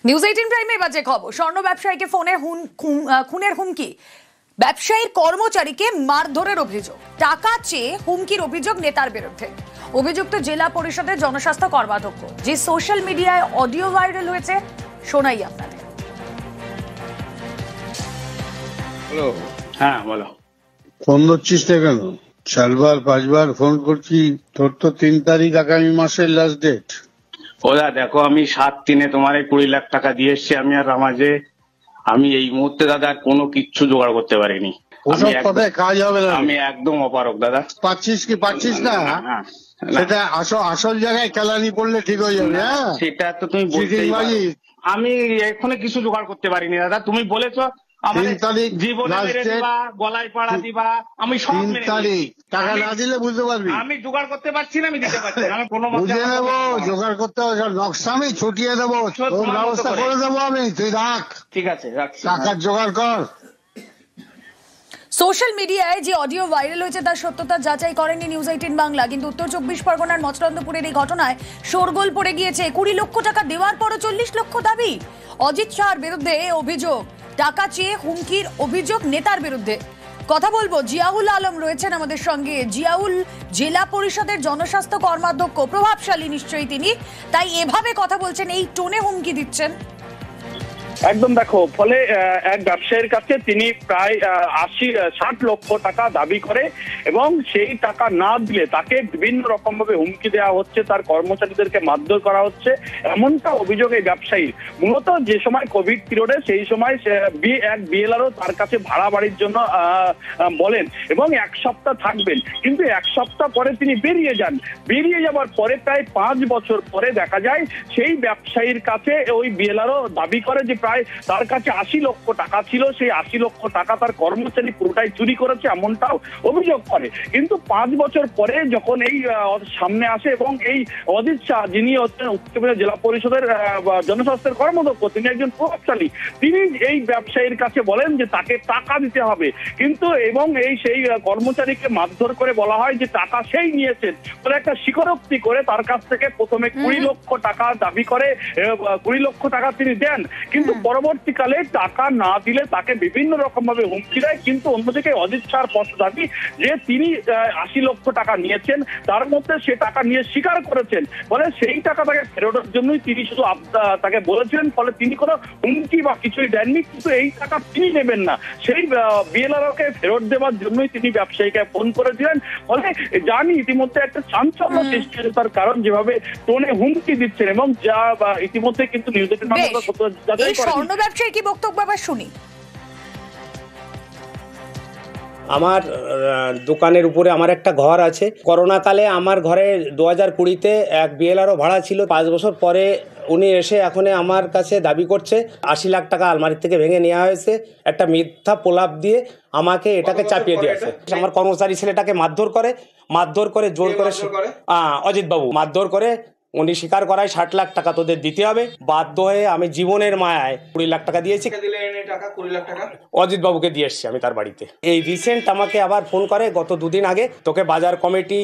News 18 প্রাইমে বাজে খবর। স্বর্ণ ব্যবসায়ীকে ফোনে খুনের হুমকি, ব্যবসায়ীর কর্মচারীকে মারধরের অভিযোগ, টাকা চেয়ে হুমকির অভিযোগ নেতার বিরুদ্ধে। অভিযুক্ত জেলা পরিষদের জনস্বাস্থ্য কর্মাধ্যক্ষ। যে সোশ্যাল মিডিয়ায় অডিও ভাইরাল হয়েছে, শোনাই আপনাদের। হ্যালো, হ্যাঁ বলো। ফোন ধরছিস না কেন? 4-5বার ফোন করছি, তোর তো 3 তারিখ আগামী মাসের লাস্ট ডেট। ওদা দেখো, আমি 7/3 তোমার 20 লাখ টাকা দিয়ে এসছি। আমি আর রামাজে আমি এই মুহূর্তে দাদা কোনো কিচ্ছু জোগাড় করতে পারিনি। ওসব কথায় কাজ হবে না। আমি একদম অপারক দাদা। পাচ্ছিস না? সেটা আসল জায়গায় কেলানি পড়লে ঠিক হয়ে যাবে। হ্যাঁ, সেটা তো তুমি বলতেই পারো। আমি এখনো কিছু জোগাড় করতে পারিনি দাদা। তুমি বলেছো জীবনে মেরে দিবা, গলায় পাড়া দিবা, আমি সব 3 তারিখ টাকা না দিলে বুঝতে পারবি। আমি জোগাড় করতে পারছি না, আমি দিতে পারছি না। আমি কোনো বুঝে নেবো, জোগাড় করতে হবে। নকশা আমি ছুটিয়ে দেবো, ব্যবস্থা করে দেবো আমি। তুই রাখ, ঠিক আছে, রাখছি। টাকার জোগাড় কর। সোশ্যাল মিডিয়ায় যে অডিও ভাইরাল হয়েছে তার সত্যতা যাচাই করেনি নিউজ 18 বাংলা। কিন্তু উত্তর 24 পরগনার মচরন্দপুরের এই ঘটনায় শোরগোল পড়ে গিয়েছে। 20 লক্ষ টাকা দেওয়ার পরও 40 লক্ষ দাবি। অজিত শাহর বিরুদ্ধে অভিযোগ, টাকা চেয়ে হুমকির অভিযোগ নেতার বিরুদ্ধে। কথা বলবো, জিয়াউল আলম রয়েছেন আমাদের সঙ্গে। জিয়াউল জেলা পরিষদের জনস্বাস্থ্য কর্মাধ্যক্ষ, প্রভাবশালী নিশ্চয়ই তিনি, তাই এভাবে কথা বলছেন, এই টোনে হুমকি দিচ্ছেন। একদম। দেখো, ফলে এক ব্যবসায়ীর কাছে তিনি প্রায় 60 লক্ষ টাকা দাবি করে এবং সেই টাকা না দিলে তাকে বিভিন্ন রকম ভাবে হুমকি দেওয়া হচ্ছে, তার কর্মচারীদেরকে মারধর করা হচ্ছে, এমনটা অভিযোগ এই ব্যবসায়ী। মূলত যে সময় কোভিড পিরিয়ডে সেই সময় এক বিএলআরও তার কাছে ভাড়া বাড়ির জন্য বলেন এবং 1 সপ্তাহ থাকবেন, কিন্তু 1 সপ্তাহ পরে তিনি বেরিয়ে যান। বেরিয়ে যাওয়ার পরে প্রায় 5 বছর পরে দেখা যায় সেই ব্যবসায়ীর কাছে ওই বিএলআরও দাবি করে যে প্রায় তার কাছে 80 লক্ষ টাকা ছিল, সেই 80 লক্ষ টাকা তার কর্মচারী পুরোটাই চুরি করেছে, এমনটাও অভিযোগ করে। কিন্তু 5 বছর পরে যখন এই সামনে আসে এবং এই অজিত শাহ, যিনি হচ্ছেন উত্তরপ্রদেশ জেলা পরিষদের জনস্বাস্থ্যের কর্মদক্ষ, তিনি একজন প্রভাবশালী, তিনি এই ব্যবসায়ীর কাছে বলেন যে তাকে টাকা দিতে হবে। কিন্তু এবং সেই কর্মচারীকে মারধর করে বলা হয় যে টাকা সেই নিয়েছেন বলে একটা স্বীকারোক্তি করে তার কাছ থেকে প্রথমে 20 লক্ষ টাকা দাবি করে, 20 লক্ষ টাকা তিনি দেন, কিন্তু পরবর্তীকালে টাকা না দিলে তাকে বিভিন্ন রকম ভাবে হুমকি দেয়। কিন্তু অন্যদিকে অজিত শাহর স্পষ্ট দাবি যে তিনি 80 লক্ষ টাকা নিয়েছেন, তার মধ্যে সে টাকা নিয়ে স্বীকার করেছেন, ফলে সেই টাকা তাকে ফেরতের জন্যই তিনি শুধু তাকে বলেছিলেন, ফলে তিনি কোনো হুমকি বা কিছুই দেননি। কিন্তু এই টাকা তিনি নেবেন না, সেই বিএলআরকে ফেরত দেওয়ার জন্যই তিনি ব্যবসায়ীকে ফোন করেছিলেন। ফলে জানি ইতিমধ্যে একটা চাঞ্চল্য সৃষ্টি হয়েছে, তার কারণ যেভাবে টোনে হুমকি দিচ্ছেন এবং যা ইতিমধ্যে কিন্তু নিউজ 18 স্বর্ণ ব্যবসায়ী কি বক্তব্য আবার শুনি। আমার দোকানের উপরে আমার একটা ঘর আছে। করোনা কালে আমার ঘরে 2020-তে এক বিএলআরও ভাড়া ছিল। 5 বছর পরে উনি এসে এখন আমার কাছে দাবি করছে 80 লাখ টাকা আলমারি থেকে ভেঙে নেওয়া হয়েছে। একটা মিথ্যা প্রলাপ দিয়ে আমাকে এটাকে চাপিয়ে দিয়েছে। আমার কর্মচারী ছেলেটাকে মারধর করে জোর করে অজিত বাবু মারধর করে উনি স্বীকার করায় 60 লাখ টাকা তোদের দিতে হবে। বাধ্য হয়ে আমি জীবনের মায়ায় 20 লাখ টাকা দিয়েছি। অজিত বাবুকে দিয়ে এসছি আমি তার বাড়িতে। এই রিসেন্ট আমাকে আবার ফোন করে গত 2 দিন আগে, তোকে বাজার কমিটি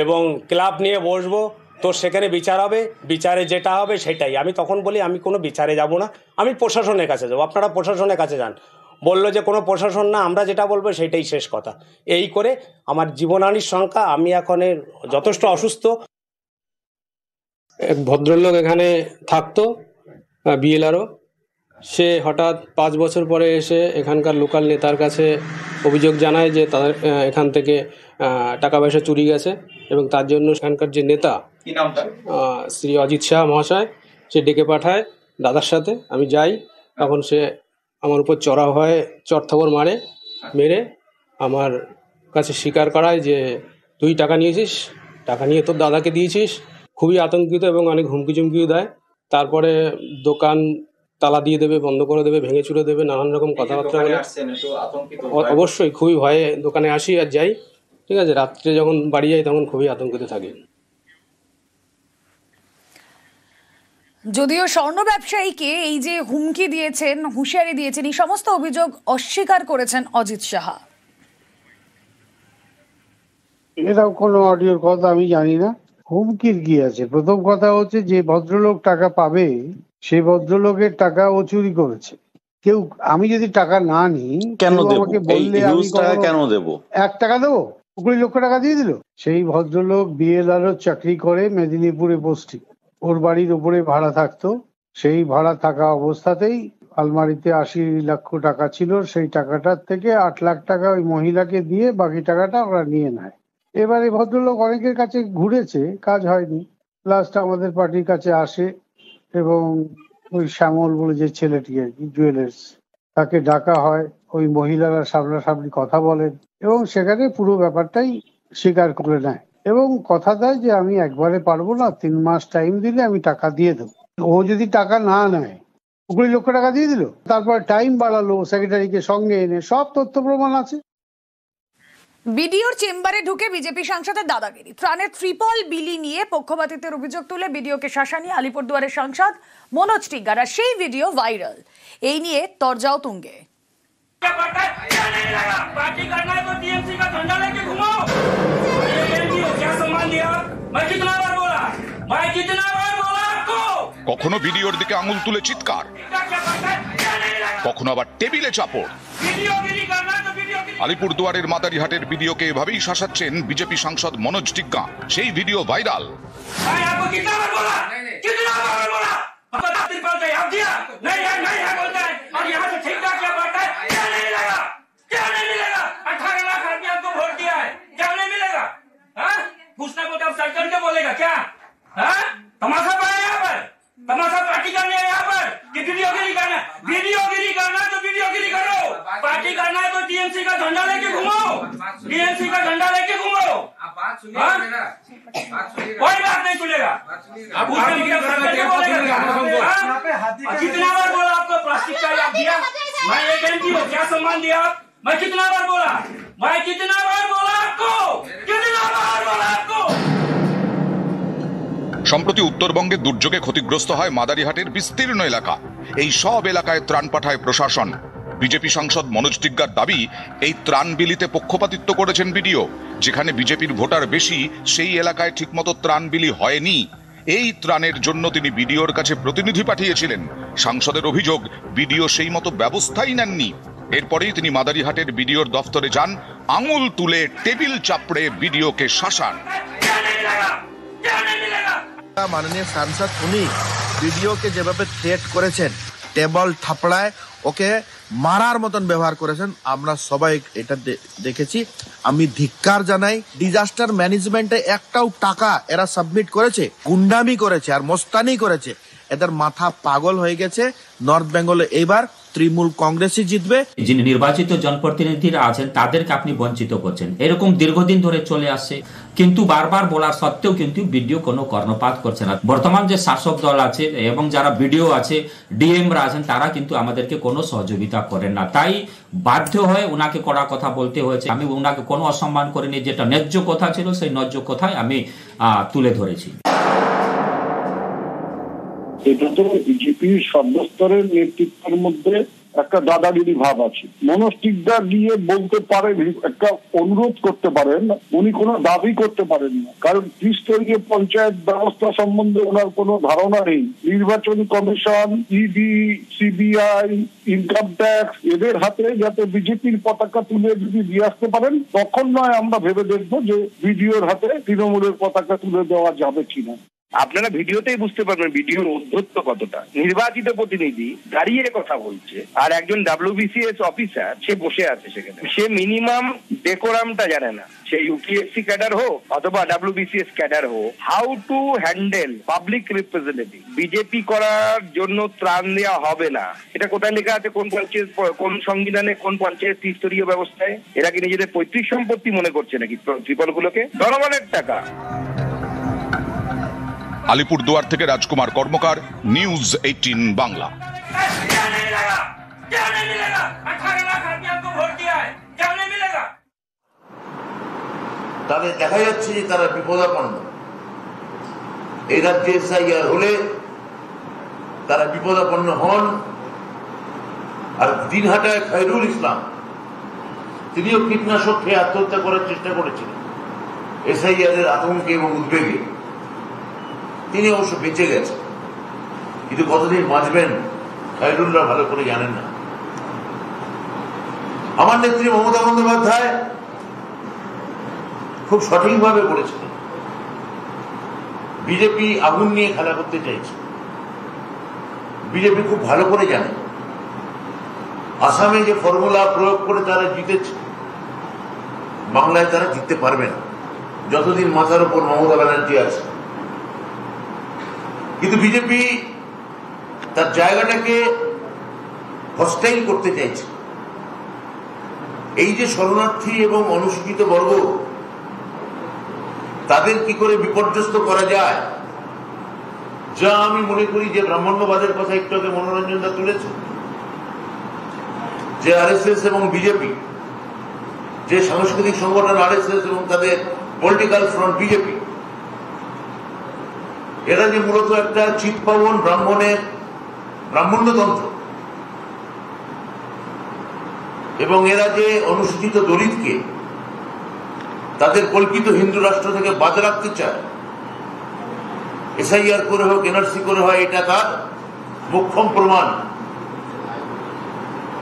এবং ক্লাব নিয়ে বসবো, তোর সেখানে বিচার হবে, বিচারে যেটা হবে সেটাই। আমি তখন বলি আমি কোনো বিচারে যাব না, আমি প্রশাসনের কাছে যাবো। আপনারা প্রশাসনের কাছে যান। বললো যে কোনো প্রশাসন না, আমরা যেটা বলবো সেটাই শেষ কথা। এই করে আমার জীবনহানির সংখ্যা, আমি এখন যথেষ্ট অসুস্থ। এক ভদ্রলোক এখানে থাকতো, বিএলআরও, সে হঠাৎ 5 বছর পরে এসে এখানকার লোকাল নেতার কাছে অভিযোগ জানায় যে তাদের এখান থেকে টাকা পয়সা চুরি গেছে এবং তার জন্য এখানকার যে নেতা শ্রী অজিত শাহ মহাশয়, সে ডেকে পাঠায় দাদার সাথে। আমি যাই, তখন সে আমার উপর চড়াও হয়, চড়থাবড় মেরে আমার কাছে স্বীকার করায় যে তুই টাকা নিয়েছিস, টাকা নিয়ে তোর দাদাকে দিয়েছিস। খুবই আতঙ্কিত এবং অনেক হুমকি চুমকিও দেয়। তারপরে দোকান তালা দিয়ে দেবে, বন্ধ করে দেবে, ভেঙে চুরে দেবে, নানান রকম কথাবার্তা বলে। অবশ্যই খুবই ভয়ে দোকানে আসি আর যাই। ঠিক আছে, রাত্রে যখন বাড়ি যাই তখন খুবই আতঙ্কিত থাকি। যদিও স্বর্ণ ব্যবসায়ীকে এই যে হুমকি দিয়েছেন, হুঁশিয়ারি দিয়েছেন, এই সমস্ত অভিযোগ অস্বীকার করেছেন অজিত সাহা। এটাও কোনো অডিওর কথা আমি জানি না। হুমকির কি আছে? প্রথম কথা হচ্ছে যে ভদ্রলোক টাকা পাবে সেই ভদ্রলোকের টাকা ও চুরি করেছে। কেউ, আমি যদি টাকা না নিই, কেন দেব? আমাকে বললে আমি কেন দেব? 1 টাকা দেবো? 20 লক্ষ টাকা দিয়ে দিল। সেই ভদ্রলোক বিএলআরও চাকরি করে, মেদিনীপুরে পোস্টিং, ওর বাড়ির উপরে ভাড়া থাকতো। সেই ভাড়া থাকা অবস্থাতেই আলমারিতে 80 লক্ষ টাকা ছিল, সেই টাকাটার থেকে 8 লাখ টাকা ওই মহিলাকে দিয়ে বাকি টাকাটা ওরা নিয়ে নেয়। এবারে ভদ্রলোক অনেকের কাছে ঘুরেছে, কাজ হয়নি। লাস্ট আমাদের পার্টির কাছে আসে এবং ওই শ্যামল বলে যে ছেলেটি আর কি, জুয়েলার্স, তাকে ডাকা হয়। ওই মহিলারা সামনাসামনি কথা বলেন এবং সেখানে পুরো ব্যাপারটাই স্বীকার করে নেয় এবং কথা দেয় যে আমি একবারে পারবো না, 3 মাস টাইম দিলে আমি টাকা দিয়ে দেবো। ও যদি টাকা না নেয়, 20 লক্ষ টাকা দিয়ে দিল। তারপর টাইম বাড়ালো, সেক্রেটারিকে সঙ্গে এনে, সব তথ্য প্রমাণ আছে। বিডিওর চেম্বারে ঢুকে বিজেপি সাংসদের দাদাগিরি, ত্রাণের ট্রিপল বিলি নিয়ে পক্ষপাতিত্বের অভিযোগ তুলে বিডিওকে শাসানি আলিপুরদুয়ারের সাংসদ মনোজ টিগ্গার, আর সেই ভিডিও ভাইরাল। এই নিয়ে তরজাও তুঙ্গে। কখনো ভিডিওর দিকে আঙুল তুলে চিৎকার, কখনো আবার টেবিলে চাপড়। আলিপুরদুয়ারের মাদারিহাটের ভিডিওকে এভাবেই শাসাচ্ছেন বিজেপি সাংসদ মনোজ টিগ্গা। সেই ভিডিও ভাইরাল। तमाशा पार्टी करने है यहाँ पर कि वीडियोगिरी करना, वीडियोगिरी करना तो वीडियोगिरी करो, पार्टी करना है तो टीएमसी का झंडा लेके घूमो, टीएमसी का झंडा लेके घूमो। कोई बात नहीं सुनेगा। कितना बार बोला आपको प्लास्टिक का याद दिया? मैं एक एमपी हूँ, क्या सम्मान दिया? मैं कितना बार बोला? मैं कितना बार बोला आपको? कितना बार बोला आपको? সম্প্রতি উত্তরবঙ্গে দুর্যোগে ক্ষতিগ্রস্ত হয় মাদারিহাটের বিস্তীর্ণ এলাকা। এই সব এলাকায় ত্রাণ পাঠায় প্রশাসন। বিজেপি সাংসদ মনোজ টিগ্গার দাবি, এই ত্রাণ বিলিতে পক্ষপাতিত্ব করেছেন বিডিও। যেখানে বিজেপির ভোটার বেশি, সেই এলাকায় ঠিকমতো ত্রাণ বিলি হয়নি। এই ত্রাণের জন্য তিনি বিডিওর কাছে প্রতিনিধি পাঠিয়েছিলেন। সাংসদের অভিযোগ, বিডিও সেই মতো ব্যবস্থাই নেননি। এরপরেই তিনি মাদারিহাটের বিডিওর দফতরে যান, আঙুল তুলে টেবিল চাপড়ে বিডিওকে শাসান। মাননীয় সাংসদ উনি ভিডিওকে যেভাবে থ্রেট করেছেন, টেবল থাপড়ায় ওকে মারার মতন ব্যবহার করেছেন, আমরা সবাই এটা দেখেছি। আমি ধিক্কার জানাই। ডিজাস্টার ম্যানেজমেন্টে একটাও টাকা এরা সাবমিট করেছে, গুন্ডামি করেছে আর মস্তানি করেছে। এদের মাথা পাগল হয়ে গেছে। নর্থ বেঙ্গলে এইবার তৃণমূল কংগ্রেসই জিতবে। যিনি নির্বাচিত জনপ্রতিনিধিরা আছেন তাদেরকে আপনি বঞ্চিত করছেন, এরকম দীর্ঘদিন ধরে চলে আসছে। কিন্তু বারবার বলার সত্ত্বেও কিন্তু বিডিও কোনো কর্ণপাত করছে না। বর্তমান যে শাসক দল আছে এবং যারা বিডিও আছে, ডিএমরা আছেন, তারা কিন্তু আমাদেরকে কোনো সহযোগিতা করেন না। তাই বাধ্য হয়ে ওনাকে কড়া কথা বলতে হয়েছে। আমি ওনাকে কোনো অসম্মান করিনি, যেটা ন্যায্য কথা ছিল সেই ন্যায্য কথাই আমি তুলে ধরেছি। এটা তো বিজেপির সর্বস্তরের নেতৃত্বের মধ্যে একটা দাদাগিরি ভাব আছে। মনোজ টিগ্গা গিয়ে বলতে পারেন, একটা অনুরোধ করতে পারেন, উনি কোনো দাবি করতে পারেন না, কারণ ত্রিস্তরীয় পঞ্চায়েত ব্যবস্থা সম্বন্ধে ওনার কোনো ধারণা নেই। নির্বাচন কমিশন, ইডি, সিবিআই, ইনকাম ট্যাক্স, এদের হাতে যাতে বিজেপির পতাকা তুলে যদি দিয়ে আসতে পারেন, তখন নয় আমরা ভেবে দেখবো যে বিডিওর হাতে তৃণমূলের পতাকা তুলে দেওয়া যাবে কিনা। আপনারা ভিডিওতেই বুঝতে পারবেন ভিডিওর অধ্যত্ব কতটা। নির্বাচিত প্রতিনিধি দাঁড়িয়ে কথা বলছে আর একজন WBCS অফিসার সে বসে আছে সেখানে, সে মিনিমাম ডেকোরামটা জানে না। সে ইউপিএসসি ক্যাডার হোক অথবা WBCS ক্যাডার হোক, how to handle public representative. BJP করার জন্য ত্রাণ দেওয়া হবে না, এটা কোথায় লেখা আছে? কোন পঞ্চায়েত, কোন সংবিধানে, কোন পঞ্চায়েত ত্রিস্তরীয় ব্যবস্থায়? এরা কি নিজেদের পৈতৃক সম্পত্তি মনে করছে নাকি ট্রিপলগুলোকে? জনগণের টাকা। আলিপুরদুয়ার থেকে রাজকুমার কর্মকার, নিউজ 18 বাংলা। তাদের দেখা যাচ্ছে যে তারা বিপদাপন্ন। এই রাজ্যে এসআইআর হলে তারা বিপদাপন্ন হন। আর দিনহাটায় খায়রুল ইসলাম, তিনিও কীটনাশক খেয়ে আত্মহত্যা করার চেষ্টা করেছিলেন এসআইআর এর আতঙ্কে এবং উদ্বেগে। তিনি অবশ্য বেঁচে গেছেন, কিন্তু কতদিন বাঁচবেন খায়রুল্লাহ ভালো করে জানেন না। আমার নেত্রী মমতা বন্দ্যোপাধ্যায় খুব সঠিকভাবে বলেছিলেন, বিজেপি আগুন নিয়ে খেলা করতে চাইছে। বিজেপি খুব ভালো করে জানে আসামে যে ফর্মুলা প্রয়োগ করে তারা জিতেছে, বাংলায় তারা জিততে পারবে না যতদিন মাথার উপর মমতা ব্যানার্জি আছে। কিন্তু বিজেপি তার জায়গাটাকে হস্টাইল করতে চাইছে। এই যে শরণার্থী এবং অনুসূচিত বর্গ, তাদের কি করে বিপর্যস্ত করা যায়, যা আমি মনে করি যে ব্রাহ্মণ্যবাদের কথা একটু আগে মনোরঞ্জন দা তুলেছে, যে আরএসএস এবং বিজেপি, যে সাংস্কৃতিক সংগঠন আরএসএস এবং তাদের পলিটিক্যাল ফ্রন্ট বিজেপি, এরা যে মূলত একটা চিৎপাবন ব্রাহ্মণ্যতন্ত্র, এবং এরা যে অনুসূচিত দলিতকে তাদের কল্পিত হিন্দু রাষ্ট্র থেকে বাদ রাখতে চায়, এসআইআর করে হোক এনআরসি করে হয়, এটা তার মোক্ষম প্রমাণ।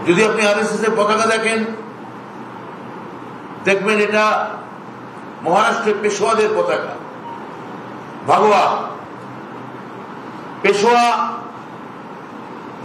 যদি আপনি আরএসএস এর পতাকা দেখেন, দেখবেন এটা মহারাষ্ট্রের পেশোয়াদের পতাকা। ভাগোয়া পেশোয়া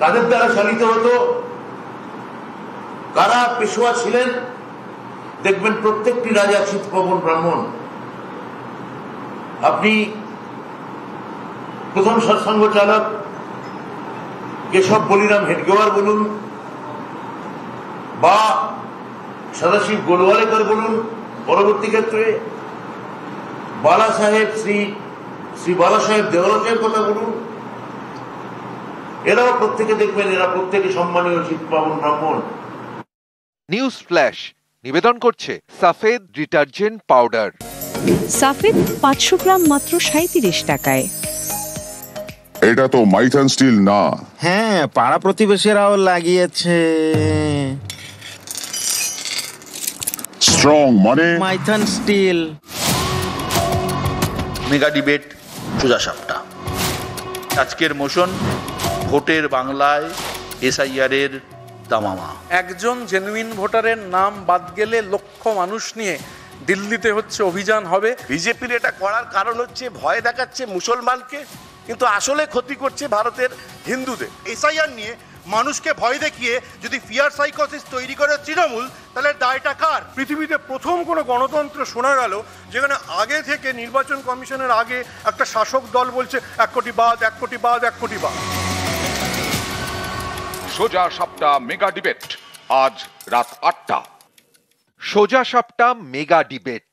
তাদের দ্বারা চালিত হতো। কারা পেশোয়া ছিলেন? দেখবেন প্রত্যেকটি রাজা চিৎপবন ব্রাহ্মণ। আপনি প্রথম সৎসঙ্গ চালক কেশব বলিরাম হেডগেওয়ার বলুন, বা সদাশিব গোলওয়ালেকর বলুন, পরবর্তী ক্ষেত্রে বালা সাহেব শ্রী বালা সাহেব দেওয়ালের কথা বলুন, এরাও প্রত্যেকে দেখবেন এরা প্রত্যেকে সম্মানীয় চিৎপাবন ব্রাহ্মণ। নিউজ ফ্ল্যাশ নিবেদন করছে সাফেদ ডিটারজেন্ট পাউডার। সাফেদ 500 গ্রাম মাত্র 37 টাকায়। এটা তো মাইথান স্টিল না? হ্যাঁ, পাড়া প্রতিবেশীরাও লাগিয়েছে। স্ট্রং মানে মাইথান স্টিল। মেগা ডিবেট সোজা সাপটা। আজকের মোশন ভোটের বাংলায় এসআইআর এর দামামা। একজন জেনুইন ভোটারের নাম বাদ গেলে লক্ষ মানুষ নিয়ে দিল্লিতে হচ্ছে অভিযান হবে। বিজেপির এটা করার কারণ হচ্ছে ভয় দেখাচ্ছে মুসলমানকে, কিন্তু আসলে ক্ষতি করছে ভারতের হিন্দুদের। এসআইআর নিয়ে মানুষকে ভয় দেখিয়ে যদি ফিয়ার সাইকোসিস তৈরি করে তৃণমূল, তাহলে দায়টা কার? পৃথিবীতে প্রথম কোনো গণতন্ত্র শোনা গেল যেখানে আগে থেকে নির্বাচন কমিশনের আগে একটা শাসক দল বলছে 1 কোটি বাদ, 1 কোটি বাদ, 1 কোটি বাদ। সোজা সাপটা মেগা ডিবেট আজ রাত 8টা। সোজা সাপটা মেগা ডিবেট।